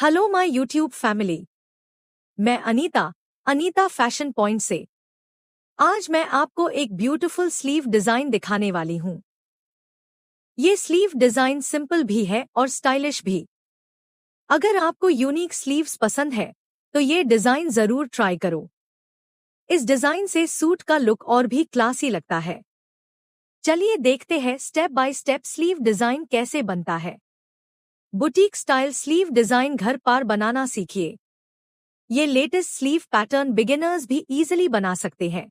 Hello my YouTube family. मैं Anita fashion point से। आज मैं आपको एक ब्यूटीफुल स्लीव डिजाइन दिखाने वाली हूँ। ये स्लीव डिजाइन सिंपल भी है और स्टाइलिश भी। अगर आपको यूनिक स्लीव्स पसंद है तो ये डिजाइन जरूर ट्राई करो। इस डिजाइन से सूट का लुक और भी क्लासी लगता है। चलिए देखते हैं step by step sleeve design कैसे बनता है। बुटीक स्टाइल स्लीव डिजाइन घर पर बनाना सीखिए। ये लेटेस्ट स्लीव पैटर्न बिगिनर्स भी इजीली बना सकते हैं।